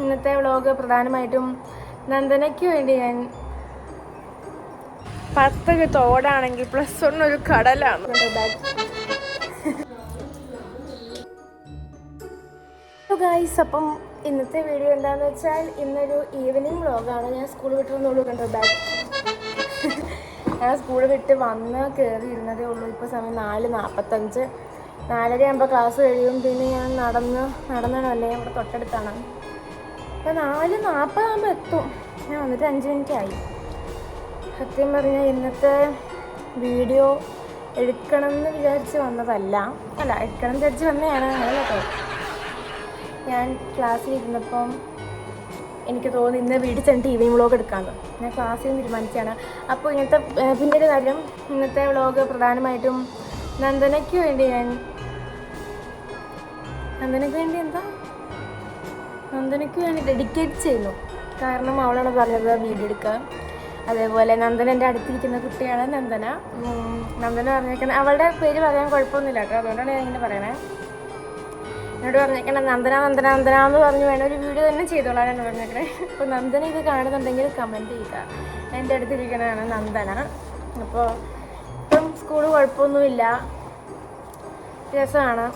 ഇന്നത്തെ വ്ളോഗ് പ്രധാനമായിട്ടും നന്ദനയ്ക്ക് വേണ്ടി ഞാൻ 10 തോടാണെങ്കിൽ +1 ഒരു കടലാണ്. ഗൈസ്, അപ്പം ഇന്നത്തെ വീഡിയോ എന്താണെന്ന് വെച്ചാൽ ഇന്നൊരു ഈവനിങ് വ്ളോഗാണ്. ഞാൻ സ്കൂൾ വിട്ടിരുന്നുള്ളൂ. കണ്ടോ ബാഗ്. ഞാൻ സ്കൂൾ വിട്ട് വന്ന് കയറി ഇരുന്നതേ ഉള്ളൂ. ഇപ്പോൾ സമയം 4:45. 4:30 ആകുമ്പോൾ ക്ലാസ് കഴിയും. പിന്നെ ഞാൻ നടന്നല്ലേ, ഇവിടെ തൊട്ടടുത്താണ്. അപ്പോൾ 4:40 ആകുമ്പോൾ എത്തും. ഞാൻ വന്നിട്ട് 5 മിനിറ്റ് ആയി. സത്യം പറഞ്ഞാൽ ഇന്നത്തെ വീഡിയോ എടുക്കണമെന്ന് വിചാരിച്ച് വന്നതല്ല. എടുക്കണം എന്ന് വിചാരിച്ച് വന്നതാണ്. കേട്ടോ, ഞാൻ ക്ലാസ്സിലിരുന്നപ്പം എനിക്ക് തോന്നി ഇന്ന് വീട്ടിൽ ചെന്നിട്ട് ഈവനിങ് വ്ളോഗ് എടുക്കാമെന്ന്. ഞാൻ ക്ലാസ്സിൽ നിന്ന് തീരുമാനിക്കുകയാണ്. അപ്പോൾ പിന്നെ ഒരു കാര്യം, ഇന്നത്തെ വ്ളോഗ് പ്രധാനമായിട്ടും നന്ദനയ്ക്ക് വേണ്ടി ഡെഡിക്കേറ്റ് ചെയ്യുന്നു. കാരണം അവളാണ് പറഞ്ഞത് വീഡിയോ എടുക്കുക. അതേപോലെ നന്ദന എൻ്റെ അടുത്തിരിക്കുന്ന കുട്ടിയാണ് നന്ദന. നന്ദന പറഞ്ഞേക്കുന്നത്, അവളുടെ പേര് പറയാൻ കുഴപ്പമൊന്നുമില്ല കേട്ടോ, അതുകൊണ്ടാണ് ഞാൻ ഇങ്ങനെ പറയണേ. എന്നോട് പറഞ്ഞേക്കണം നന്ദന എന്ന് പറഞ്ഞു വേണം ഒരു വീഡിയോ തന്നെ ചെയ്തോളാനാണ് പറഞ്ഞേക്കണേ. അപ്പോൾ നന്ദന ഇത് കാണുന്നുണ്ടെങ്കിൽ കമൻറ്റ് ചെയ്യുക. എൻ്റെ അടുത്തിരിക്കണതാണ് നന്ദന. അപ്പോൾ ഇപ്പം സ്കൂള് കുഴപ്പമൊന്നുമില്ല, രസമാണ്.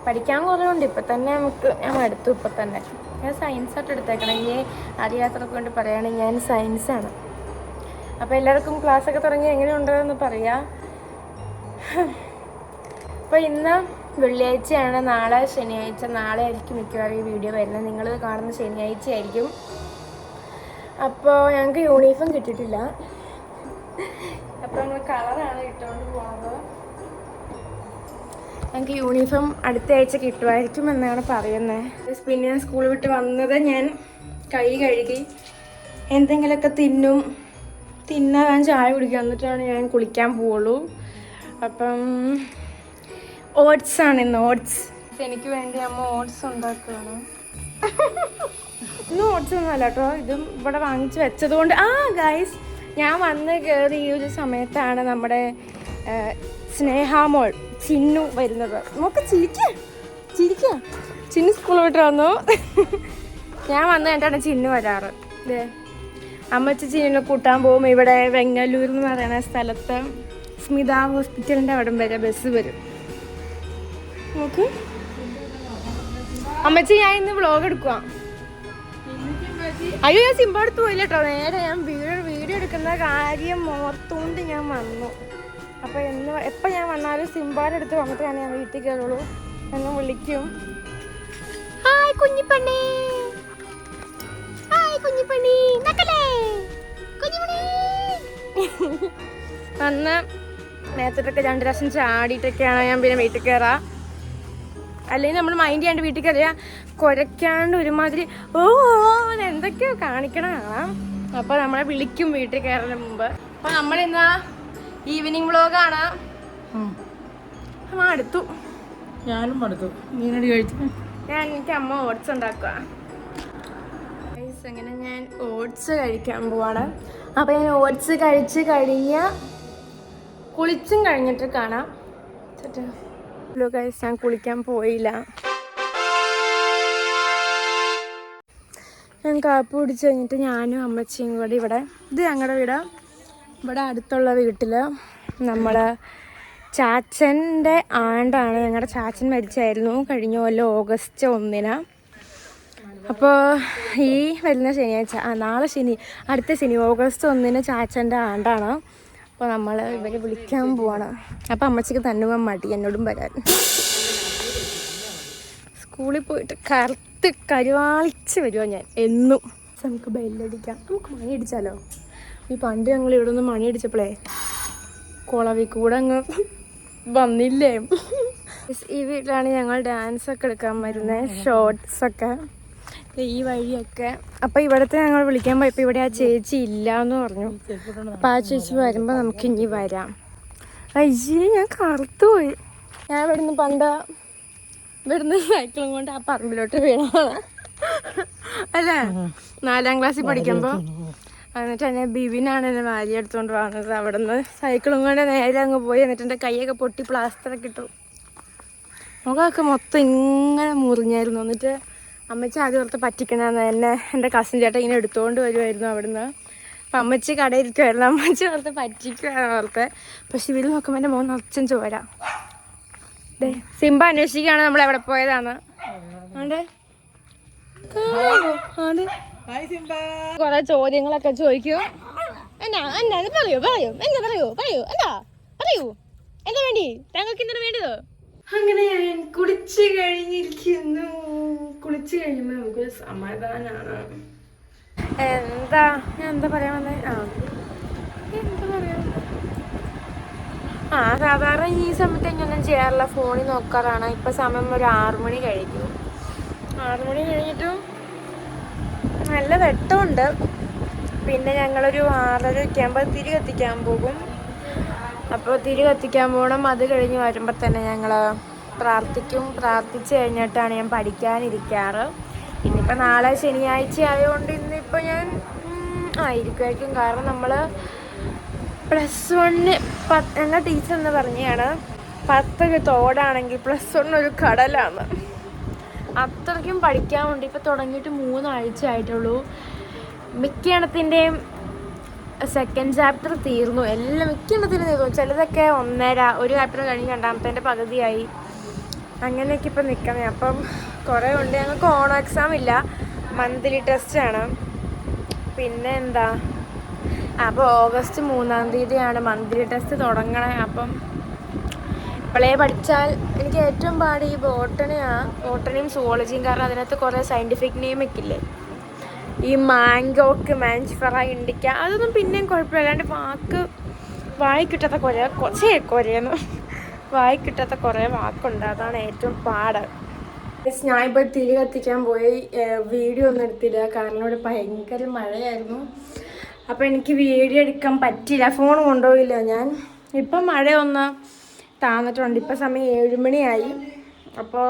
പഠിക്കാൻ കുറവുണ്ട് ഇപ്പം തന്നെ. ഞാൻ മടുത്തു ഇപ്പം തന്നെ. ഞാൻ സയൻസായിട്ട് എടുത്തേക്കണം. ഇനി അറിയാത്തവർക്ക് കൊണ്ട് പറയുകയാണെങ്കിൽ ഞാൻ സയൻസാണ്. അപ്പോൾ എല്ലാവർക്കും ക്ലാസ്സൊക്കെ തുടങ്ങി എങ്ങനെയുണ്ടെന്ന് പറയാം. അപ്പോൾ ഇന്ന് വെള്ളിയാഴ്ചയാണ്, നാളെ ശനിയാഴ്ച. നാളെ ആയിരിക്കും മിക്കവാറും ഈ വീഡിയോ വരുന്നത്. നിങ്ങൾ കാണുന്ന ശനിയാഴ്ച ആയിരിക്കും. അപ്പോൾ ഞങ്ങൾക്ക് യൂണിഫോം കിട്ടിയിട്ടില്ല. അപ്പോൾ നമ്മൾ കളറാണ് ഇട്ടുകൊണ്ട് പോകുന്നത്. ഞങ്ങൾക്ക് യൂണിഫോം അടുത്ത ആഴ്ച കിട്ടുമായിരിക്കും എന്നാണ് പറയുന്നത്. പിന്നെ ഞാൻ സ്കൂൾ വിട്ട് വന്നത് ഞാൻ കൈ കഴുകി എന്തെങ്കിലുമൊക്കെ തിന്നാൻ ചായ കുടിക്കുക, എന്നിട്ടാണ് ഞാൻ കുളിക്കാൻ പോവുള്ളൂ. അപ്പം ഓട്സാണ് ഇന്ന്. ഓട്സ് എനിക്ക് വേണ്ടി അമ്മ ഓട്സ് ഉണ്ടാക്കുകയാണ്. ഇന്ന് ഓട്സ് ഒന്നും അല്ല കേട്ടോ, ഇതും ഇവിടെ വാങ്ങിച്ച് വെച്ചതുകൊണ്ട്. ഗൈസ്, ഞാൻ വന്ന് കയറി ഈ ഒരു സമയത്താണ് നമ്മുടെ സ്നേഹാമോൾ ചിന്നു വരുന്നത്. നമുക്ക് ചിരിക്കുക. ചിന്നു സ്കൂൾ വിട്ട് വന്നു. ഞാൻ വന്നു കണ്ടാണ് ചിന്നു വരാറ്. അമ്മച്ചി ചിന്നുവിനെ കൂട്ടാൻ പോകും. ഇവിടെ വെങ്ങല്ലൂർ എന്ന് പറയുന്ന സ്ഥലത്ത് സ്മിത ഹോസ്പിറ്റലിൻ്റെ അവിടം വരെ ബസ് വരും. നോക്ക് അമ്മച്ചി, ഞാൻ ഇന്ന് വ്ളോഗ് എടുക്കുക. അയ്യോ, ഞാൻ സിംബ എടുത്ത് പോയില്ല കേട്ടോ. നേരെ ഞാൻ വീഡിയോ എടുക്കുന്ന കാര്യം ഓർത്തുകൊണ്ട് ഞാൻ വന്നു. അപ്പോൾ എപ്പോൾ ഞാൻ വന്നാലും സിംബാടെ അടുത്ത് വന്നിട്ടാണ് ഞാൻ വീട്ടിൽ കയറുള്ളൂ. എന്നെ വിളിക്കും. ഹായ് കുഞ്ഞിപ്പണ്ണി, അന്ന് നേരത്തൊക്കെ 2 പ്രാവശ്യം ചാടിയിട്ടൊക്കെയാണ് ഞാൻ പിന്നെ വീട്ടിൽ കയറാ. അല്ലെങ്കിൽ നമ്മൾ മൈൻഡ് ചെയ്യാണ്ട് വീട്ടിൽ കയറിയാൽ കുരയ്ക്കാണ്ട് ഒരുമാതിരി എന്തൊക്കെയോ കാണിക്കണതാണ്. അപ്പോൾ നമ്മളെ വിളിക്കും വീട്ടിൽ കയറുന്നതിന് മുമ്പ്. അപ്പോൾ നമ്മളിന്ന് ഈവനിങ് വ്ളോഗാണ്. അടുത്തു, ഞാനും മടുത്തു. മീനടി കഴിച്ചു. എനിക്ക് അമ്മ ഓട്സ് ഉണ്ടാക്കുക. അങ്ങനെ ഞാൻ ഓട്സ് കഴിക്കാൻ പോവാണ്. അപ്പോൾ ഞാൻ ഓട്സ് കഴിച്ച് കുളിച്ചും കഴിഞ്ഞിട്ട് കാണാം. ഗൈസ്, ഞാൻ കുളിക്കാൻ പോയില്ല. ഞാൻ കാപ്പി കുടിച്ച് കഴിഞ്ഞിട്ട് ഞാനും അമ്മച്ചിയും കൂടി ഇത് ഞങ്ങളുടെ വീട്. ഇവിടെ അടുത്തുള്ള വീട്ടിൽ നമ്മുടെ ചാച്ചൻ്റെ ആണ്ടാണ്. ഞങ്ങളുടെ ചാച്ചൻ മരിച്ചായിരുന്നു കഴിഞ്ഞ കൊല്ലം ഓഗസ്റ്റ് 1-ന്. അപ്പോൾ ഈ വരുന്ന ശനിയാഴ്ച, അടുത്ത ശനി ഓഗസ്റ്റ് 1-ന് ചാച്ചൻ്റെ ആണ്ടാണ്. അപ്പോൾ നമ്മൾ ഇവരെ വിളിക്കാൻ പോവാണ്. അപ്പോൾ അമ്മച്ചിക്ക് തന്നെ മടി എന്നോടും വരാൻ. സ്കൂളിൽ പോയിട്ട് കരുവാളിച്ച് വരുമോ ഞാൻ എന്നും. നമുക്ക് ബെല്ലടിക്കാം. നമുക്ക് മണി അടിച്ചാലോ? ഈ പണ്ട് ഞങ്ങൾ ഇവിടെ നിന്ന് മണി അടിച്ചപ്പോഴേ കുളവി കൂടെ അങ്ങ് വന്നില്ലേ. ഈ വീട്ടിലാണ് ഞങ്ങൾ ഡാൻസൊക്കെ എടുക്കാൻ വരുന്നത്, ഷോർട്സൊക്കെ ഈ വഴിയൊക്കെ. അപ്പോൾ ഇവിടുത്തെ ഞങ്ങൾ വിളിക്കാൻ പോയപ്പോൾ ഇവിടെ ആ ചേച്ചി ഇല്ല എന്ന് പറഞ്ഞു. അപ്പോൾ ആ ചേച്ചി വരുമ്പോൾ നമുക്ക് ഇനി വരാം. അയ്യേ, ഞാൻ കറുത്തുപോയി. ഞാൻ ഇവിടുന്ന് സൈക്കിളും കൊണ്ട് ആ പറമ്പിലോട്ട് വീണാണ് അല്ലേ, 4ാം ക്ലാസ്സിൽ പഠിക്കുമ്പോൾ. എന്നിട്ട് എന്നെ ബിബിനാണ് എന്നെ വാരി എടുത്തുകൊണ്ട് വന്നത്. അവിടെ നിന്ന് സൈക്കിളും കൊണ്ട് നേരെ അങ്ങ് പോയി. എന്നിട്ട് എൻ്റെ കൈയൊക്കെ പൊട്ടി പ്ലാസ്റ്ററൊക്കെ ഇട്ടു. മുഖമൊക്കെ മൊത്തം ഇങ്ങനെ മുറിഞ്ഞായിരുന്നു. എന്നിട്ട് അമ്മച്ചി ആദ്യം ഓർത്ത് പറ്റിക്കണമെന്ന് എന്നെ എൻ്റെ കസിൻ ചേട്ടൻ ഇങ്ങനെ എടുത്തുകൊണ്ട് വരുമായിരുന്നു അവിടുന്ന്. അപ്പം അമ്മച്ചി കടയിൽ ഇരിക്കുമായിരുന്നു. അമ്മച്ചി ഓർത്ത് പറ്റിക്കുകയാണ് ഓർത്ത്. പക്ഷെ ഇവര് നോക്കുമ്പോൾ എൻ്റെ മോൻ അച്ഛൻ ചോര. ഡേ സിംബ അന്വേഷിക്കുകയാണ് നമ്മൾ എവിടെ പോയതാണ്. ആണ്ടേ കുറെ ചോദ്യങ്ങളൊക്കെ ചോദിക്കും. എന്നാ എന്നാ പറയൂ പറയൂ എന്താ പറയൂ പറയൂ എന്താ പറയൂ എന്താ വേണ്ടി താങ്കൾക്ക് എന്താണ് വേണ്ടത്? അങ്ങനെ ഞാൻ കുളിച്ച് കഴിഞ്ഞിരിക്കുന്നു. കുളിച്ച് കഴിയുമ്പോൾ നമുക്കൊരു സമാധാനമാണ്. എന്താ ഞാൻ എന്താ പറയാൻ വന്നേ? എന്താ പറയാ സാധാരണ ഈ സമയത്ത് എങ്ങനെയൊന്നും ചെയ്യാറില്ല, ഫോണിൽ നോക്കാറാണ്. ഇപ്പം സമയം ഒരു 6 മണി കഴിഞ്ഞു. 6 മണി കഴിഞ്ഞിട്ടും നല്ല വെട്ടമുണ്ട്. പിന്നെ ഞങ്ങളൊരു 6:30 ആകുമ്പോൾ തിരി കത്തിക്കാൻ പോകും. അപ്പോൾ തിരി കത്തിക്കാൻ പോകണം. അത് കഴിഞ്ഞ് വരുമ്പോൾ തന്നെ ഞങ്ങൾ പ്രാർത്ഥിക്കും. പ്രാർത്ഥിച്ച് കഴിഞ്ഞിട്ടാണ് ഞാൻ പഠിക്കാനിരിക്കാറ്. ഇന്നിപ്പോൾ നാളെ ശനിയാഴ്ച ആയതുകൊണ്ട് ഇന്നിപ്പോൾ ഞാൻ ഇരിക്കുമായിരിക്കും. കാരണം നമ്മൾ +1 ഞങ്ങൾ ടീച്ചർ എന്ന് പറഞ്ഞാണ് 10 തോടാണെങ്കിൽ +1 ഒരു കടലാണ്. അത്രയ്ക്കും പഠിക്കാനുണ്ട്. ഇപ്പോൾ തുടങ്ങിയിട്ട് 3 ആഴ്ച ആയിട്ടുള്ളൂ. മിക്ക എണ്ണത്തിൻ്റെയും സെക്കൻഡ് ചാപ്റ്റർ തീർന്നു. മിക്ക എണ്ണത്തിനും തീർന്നു. ചിലതൊക്കെ 1.5 ഒരു ചാപ്റ്റർ കഴിഞ്ഞ് രണ്ടാമത്തെ പകുതിയായി. അങ്ങനെയൊക്കെ ഇപ്പം നിൽക്കുന്നത്. അപ്പം കുറേ ഉണ്ട്. ഞങ്ങൾക്ക് ഓണം എക്സാം ഇല്ല, മന്ത്ലി ടെസ്റ്റാണ്. പിന്നെ എന്താ അപ്പോൾ ഓഗസ്റ്റ് 3-ാം തീയതിയാണ് മന്ത്ലി ടെസ്റ്റ് തുടങ്ങണേ. അപ്പം ഇപ്പോഴേ പഠിച്ചാൽ എനിക്ക് ഏറ്റവും പാട് ഈ ബോട്ടണിയും സുവോളജിയും. കാരണം അതിനകത്ത് കുറേ സയൻറ്റിഫിക് നെയിമൊക്കെ ഇല്ലേ, ഈ മാംഗോക്ക് മാഞ്ചിഫറ ഇൻഡിക്ക, അതൊന്നും പിന്നെയും കുഴപ്പമില്ല. അല്ലാണ്ട് വായി കിട്ടാത്ത കുറേ വാക്കുണ്ട്. അതാണ് ഏറ്റവും പാട്. ഞാനിപ്പോൾ തിരി കത്തിക്കാൻ പോയി. വീഡിയോ ഒന്നും എടുത്തില്ല, കാരണം ഇവിടെ ഭയങ്കര മഴയായിരുന്നു. അപ്പോൾ എനിക്ക് വീഡിയോ എടുക്കാൻ പറ്റില്ല, ഫോൺ കൊണ്ടുപോയില്ല ഞാൻ. ഇപ്പം മഴ ഒന്ന് താന്നിട്ടുണ്ട്. ഇപ്പം സമയം 7 മണിയായി. അപ്പോൾ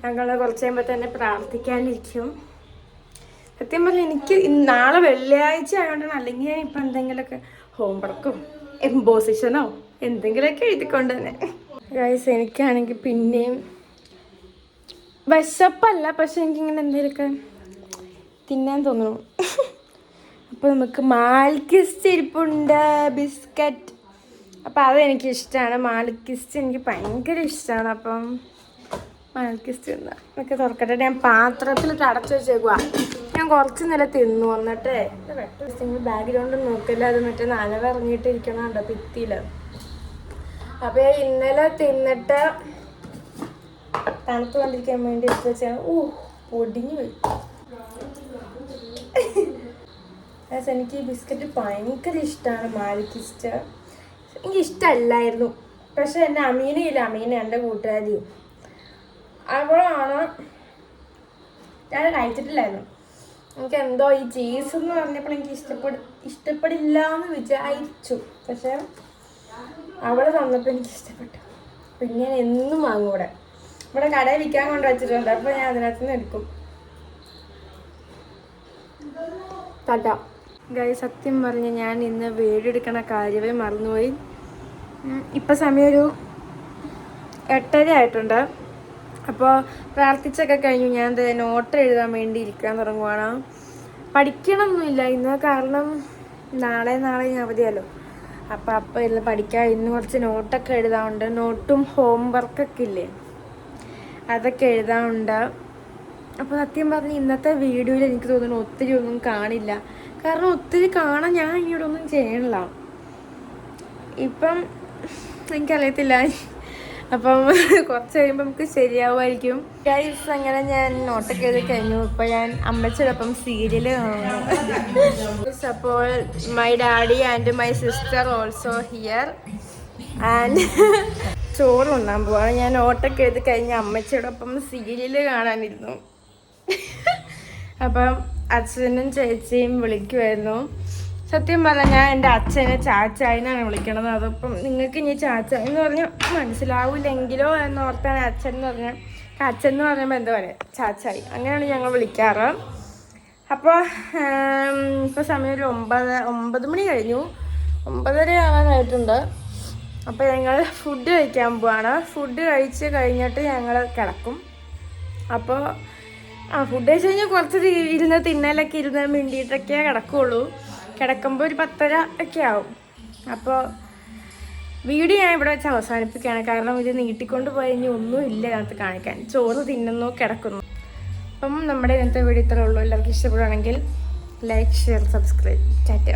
ഞങ്ങൾ കുറച്ച് കഴിയുമ്പോൾ തന്നെ പ്രാർത്ഥിക്കാനിരിക്കും. സത്യം പറഞ്ഞാൽ എനിക്ക് നാളെ വെള്ളിയാഴ്ച ആയതുകൊണ്ടാണ്. അല്ലെങ്കിൽ ഞാൻ ഇപ്പം എന്തെങ്കിലുമൊക്കെ ഹോംവർക്കോ എംബോസിഷനോ എന്തെങ്കിലുമൊക്കെ എഴുതിക്കൊണ്ട് തന്നെ. ഗൈസ് എനിക്കാണെങ്കിൽ പിന്നെയും വിശപ്പല്ല, പക്ഷെ എനിക്കിങ്ങനെ എന്തെങ്കിലുമൊക്കെ തിന്നാൻ തോന്നുന്നു. അപ്പോൾ നമുക്ക് മാൽക്കിസ്റ്റ് ഇരിപ്പുണ്ട്, ബിസ്ക്കറ്റ്. അപ്പോൾ അതെനിക്കിഷ്ടമാണ്. മാൽക്കിസ്റ്റ് എനിക്ക് ഭയങ്കര ഇഷ്ടമാണ്. അപ്പം മാൽക്കിസ്റ്റ് തിന്നാം. ഒക്കെ തുറക്കട്ടെ. ഞാൻ പാത്രത്തിലിട്ട് അടച്ചു വെച്ചേക്കുക. ഞാൻ കുറച്ച് നേരം തിന്നു വന്നിട്ടേ. ബാക്ക്ഗ്രൗണ്ട് നോക്കില്ല, അത് മറ്റേ നനവിറങ്ങിയിട്ടിരിക്കണുണ്ടോ ഭിത്തിയിൽ. അപ്പോൾ ഇന്നലെ തിന്നിട്ട് തണുത്ത് കൊണ്ടിരിക്കാൻ വേണ്ടി എടുത്ത് വെച്ചാൽ പൊടിഞ്ഞു പോയി. എനിക്ക് ഈ ബിസ്ക്കറ്റ് ഭയങ്കര ഇഷ്ടമാണ്. മാൽക്കിസ്റ്റ് എനിക്കിഷ്ടമല്ലായിരുന്നു. പക്ഷെ എൻ്റെ അമീനയില്ല, അമീന എൻ്റെ കൂട്ടുകാരിയും, അവളാണ്. ഞാൻ കഴിച്ചിട്ടില്ലായിരുന്നു. എനിക്ക് എന്തോ ഈ ചീസ് എന്ന് പറഞ്ഞപ്പോൾ എനിക്ക് ഇഷ്ടപ്പെടില്ല എന്ന് വിചാരിച്ചു. പക്ഷെ അവളെ തന്നപ്പോൾ എനിക്ക് ഇഷ്ടപ്പെട്ടു. പിന്നെ ഞാൻ എന്നും വാങ്ങും. ഇവിടെ കടയിൽ വിൽക്കാൻ കൊണ്ട് വെച്ചിട്ടുണ്ട്. അപ്പോൾ ഞാൻ അതിനകത്ത് നിന്ന് എടുക്കും. തട്ട ഗൈസ്, സത്യം പറഞ്ഞ് ഞാൻ ഇന്ന് വീഡിയോ എടുക്കണ കാര്യമേ മറന്നുപോയി. ഇപ്പം സമയം ഒരു 8:30 ആയിട്ടുണ്ട്. അപ്പോൾ പ്രാർത്ഥിച്ചൊക്കെ കഴിഞ്ഞു. ഞാൻ നോട്ട് എഴുതാൻ വേണ്ടി ഇരിക്കാൻ തുടങ്ങുവാണ്. പഠിക്കണമൊന്നുമില്ല ഇന്ന്, കാരണം നാളെ ഞാൻ അവധിയല്ലോ. അപ്പോൾ ഇരുന്ന് പഠിക്കാം. ഇന്ന് കുറച്ച് നോട്ടൊക്കെ എഴുതാറുണ്ട്. നോട്ടും ഹോംവർക്കൊക്കെ ഇല്ലേ, അതൊക്കെ എഴുതാറുണ്ട്. അപ്പോൾ സത്യം പറഞ്ഞ് ഇന്നത്തെ വീഡിയോയിൽ എനിക്ക് തോന്നുന്നു ഒത്തിരി ഒന്നും കാണില്ല. കാരണം ഒത്തിരി കാണാൻ ഞാൻ ഇവിടെ ഒന്നും ചെയ്യണില്ല. ഇപ്പം എനിക്കറിയത്തില്ല. അപ്പം കുറച്ച് കഴിയുമ്പോൾ നമുക്ക് ശരിയാവുമായിരിക്കും. ഗൈസ്, അങ്ങനെ ഞാൻ നോട്ടൊക്കെ എഴുതി കഴിഞ്ഞു. ഇപ്പോൾ ഞാൻ അമ്മച്ചോടൊപ്പം സീരിയൽ കാണുന്നു. അപ്പോൾ my daddy and my sister also here. And ചോറ് ഉണ്ണാൻ പോവാണ്. ഞാൻ നോട്ടൊക്കെ എഴുതി കഴിഞ്ഞ് അമ്മച്ചോടൊപ്പം സീരിയൽ കാണാനിരുന്നു. അപ്പം അച്ഛനും ചേച്ചിയും വിളിക്കുമായിരുന്നു. സത്യം പറഞ്ഞാൽ ഞാൻ എൻ്റെ അച്ഛനെ ചാച്ചായിന്നാണ് വിളിക്കണത്. അതപ്പം നിങ്ങൾക്ക് ഇനി ചാച്ചായി എന്ന് പറഞ്ഞാൽ മനസ്സിലാവില്ലെങ്കിലോ എന്നോർത്താണ് അച്ഛൻ എന്ന് പറഞ്ഞാൽ. അച്ഛൻ എന്ന് പറയുമ്പോൾ എന്താ പറയുക, ചാച്ചായി, അങ്ങനെയാണ് ഞങ്ങൾ വിളിക്കാറ്. അപ്പോൾ ഇപ്പോൾ സമയം ഒരു 9 മണി കഴിഞ്ഞു. 9:30 ആവാനായിട്ടുണ്ട്. അപ്പോൾ ഞങ്ങൾ ഫുഡ് കഴിക്കാൻ പോവാണ്. ഫുഡ് കഴിച്ച് കഴിഞ്ഞിട്ട് ഞങ്ങൾ കിടക്കും. അപ്പോൾ ഫുഡ് കഴിച്ച് കഴിഞ്ഞാൽ കുറച്ച് ഇരുന്ന് തിന്നലൊക്കെ ഇരുന്ന് മിണ്ടിയിട്ടൊക്കെ കിടക്കുള്ളൂ. കിടക്കുമ്പോൾ ഒരു 10:30 ഒക്കെ ആവും. അപ്പോൾ വീഡിയോ ഞാൻ ഇവിടെ വെച്ച് അവസാനിപ്പിക്കുകയാണ്. കാരണം ഇത് നീട്ടിക്കൊണ്ട് പോയി ഇനി ഒന്നും ഇല്ല ഇതിനകത്ത് കാണിക്കാൻ. ചോറ് തിന്നുന്നു, കിടക്കുന്നു. അപ്പം നമ്മുടെ ഇന്നത്തെ വീഡിയോ ഇത്രേ ഉള്ളൂ. എല്ലാവർക്കും ഇഷ്ടപ്പെടുകയാണെങ്കിൽ ലൈക്ക്, ഷെയർ, സബ്സ്ക്രൈബ്. ടാറ്റ.